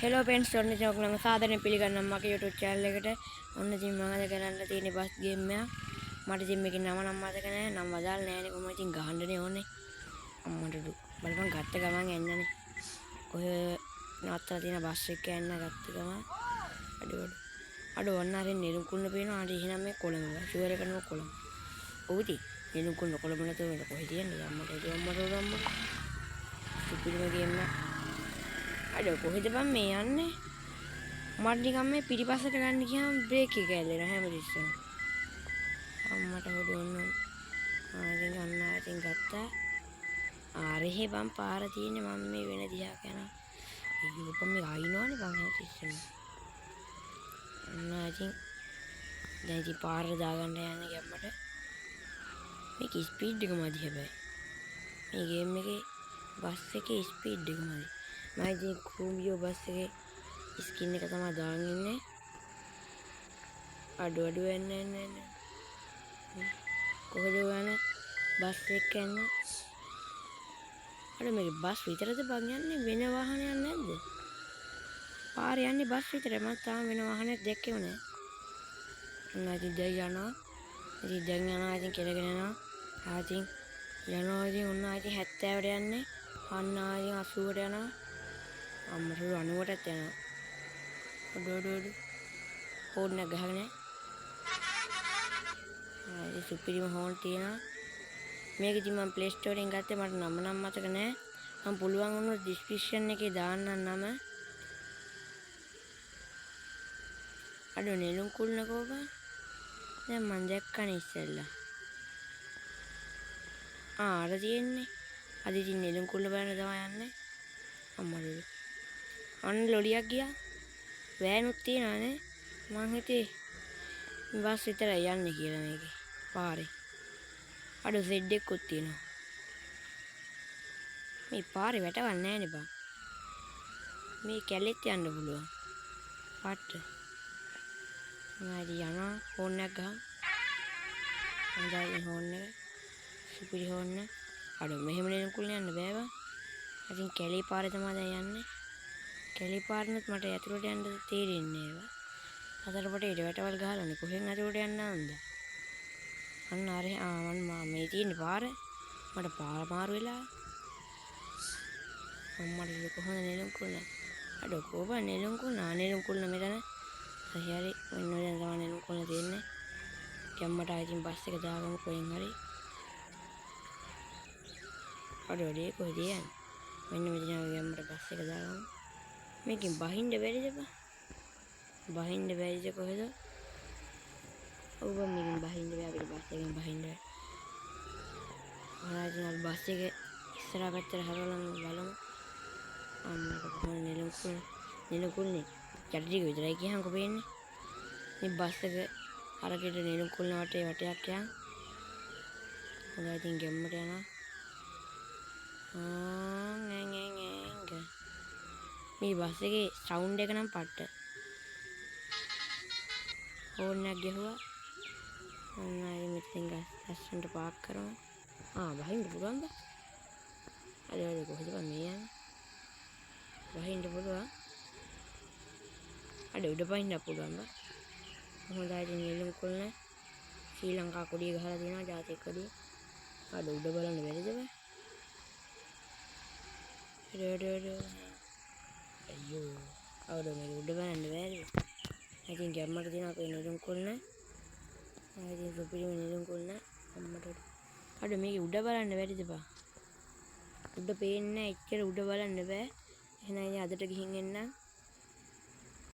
Hello friends ඔන්න ඉතින් ඔයගොල්ලන්ව සාදරයෙන් පිළිගන්නම් මගේ YouTube channel එකට. ඔන්න ඉතින් මම අද කරන්න තියෙන්නේ බස් ගේම් එකක්. මට ඉතින් මේකේ නම මතක නැහැ. නම් වදාලා නැහැනේ කොහොමද ඉතින් ගහන්නනේ ඕනේ. අම්මට බලපන් ගත්ත ගමන් එන්නනේ. කොහේ නවත්තලා තියෙන බස් එක යන්න ගත්ත ගමන් අඩ ඔන්න හරිය නෙළුම් කුල්ල පේනවා. අර එහෙනම් මේ කොළඹ. ෂුවර් එක නෝ කොළඹ. ඔව් ඉතින් නෙළුම් කුල්ල කොළඹ නැතුව මේක කොහෙද තියන්නේ? අම්මට සුපිරිම ගේම් එක. අඩ කොහෙද බං මේ යන්නේ? මට නිකන් මේ පිටිපස්සට ගන්න ගියාම බ්‍රේක් එක ඇල්ලෙනවා හැමතිස්සෙම. අම්මට හොඩ ඔන්න ඉතින් ගත්තා. ආරෙහි බං පාර තියෙන්නේ මම මේ වෙන දිහාක යනවා. අයියෝ බං මේ අයින්නවනේ බං හැමතිස්සෙම. ඔන්න ඉතින් දැන් ඉතින් පාර දාගන්න යන්නේ ගැම්මට. මේක ස්පීඩ් එක මදි හැබැයි. මේ ගේම් එකේ බස් එකේ ස්පීඩ් එක මදි. මම ඉතින් කුඹියෝ බස් එකේ ස්කින් එක තමයි දාන් ඉන්නේ. අඩු එන්න. කොහෙද යන්නේ? බස් එක යන්නේ. අර මේ බස් විතරද බං යන්නේ වෙන වාහනයක් නැද්ද? පාරේ යන්නේ බස් විතරයි. මම තාම වෙන වාහනයක් දැක්කේම නැහැ. ඔන්න ඉතින් දැන් යනවා. ඉතින් කෙලගෙන යනවා. ඉතින් ඔන්න ඉතින් 70ට යන්නේ. අන්න ඉතින් 80ට යනවා. අම්මට 90ටත් යනවා. ඔඩ හෝන් එක ගහගෙන ඉතින් සුපිරිම හෝන් තියෙනවා. මේක ඉතින් මම Play Store එකෙන් ගත්තේ. මට නම් මතක නැහැ. මම පුළුවන් වුණොත් description එකේ දාන්නම් නම. අඩ නෙළුම් කුල්නකෝ බං. දැන් මම දැක්කනේ ඉස්සෙල්ලා. අර තියෙන්නේ. අද ඉතින් නෙළුම් කුල්න බලන්න තමයි යන්නේ. අම්මලු. අන්න ලොඩියක් ගියා. වෑනුත් තියනවානේ. මං හිතේ බස් විතරයි යන්නේ කියලා මේකේ. පාරේ. අඩ සෙඩ් එකකුත් තියෙනවා. මේ පාරේ වැටවන්නේ නැහනේ බං. මේ කැලෙත් යන්න පුළුවන්. පාට. මම යනවා හෝන් එක ගහන්. හොඳයි හෝන් එක. සුපිරි හෝන් එක. අඩ මෙහෙම නෙළුම් කුල්න යන්න බෑ බං. ඉතින් කැලේ පාරේ තමයි දැන් යන්නේ. කැලේ පාරනොත් මට යතුරුට යන්න තේරෙන්නේ නෑ. අතරපට ඉඩ වැටවල් ගහලානේ කොහෙන් අතරට යන්න ආන්ද? අන්න අර මේ තියෙන්නේ පාර. මට පාර මාරු වෙලා. අම්මට කොහොමද නෙළුම් කුල්න? අඩ කොහොම නෙළුම් කුල්න මෙතන. හරි මෙන්න දැන් තමයි නෙළුම් කුල්න තියෙන්නේ. ගැම්මට ආයිතින් බස් එක දාගමු කොහෙන් හරි. අඩ වැඩේ කොහෙද යන්නේ? මෙන්න මෙතන ගැම්මට බස් එක දාගමු. මේකෙන් බහින්න බැරිද බං? බහින්න බැරිද කොහෙද? ඔව් මේකෙන් බහින්න බෑ අපිට බස් එකෙන් බහින්න බෑ. ආයෙත් අපි බස් එක ඉස්සරහ පැත්තට හරවලා බලමු. අම්මට කොහොමද නෙළුම් කුල්නේ යටි ටික විතරයි කියහන්කො පේන්නේ. මේ බස් එක අරකට නෙළුම් කුල්න වටයක් යන්. හොඳයි ඉතින් ගෙම්මට යනවා. මේ බස් එකේ සවුන්ඩ් එක නම් පට්ට. හෝන් එකක් ගැහුවා. ඔන්න ආයෙ මෙතෙන් ලස්සනට පාක් කරමු. බහින්න පුළුවන් බා. අද කොහෙද බං මේ යන්නේ? බහින්න පුළුවන්. අඩ උඩ බහින්න පුළුවන් බා. හොඳයි ඉතින් නෙළුම් කුල්න ශ්‍රී ලංකා කොඩිය ගහලා තියෙනවා ජාතික කොඩිය. අඩ උඩ බලන්න බැරිද බං? අයියෝ අවුද මේක උඩ බලන්න බැරි. ඉතින් ගැම්මට තියෙන අපේ නෙළුම් කුල්න. ඉතින් සුපිරිම නෙළුම් කුල්න අම්මට. අඩ මේක උඩ බලන්න බැරිද බං? උඩ පේන්නේ නැහැ. එච්චර උඩ බලන්න බෑ. එහෙනම් ඉතින් අදට ගිහින් එන්නම්.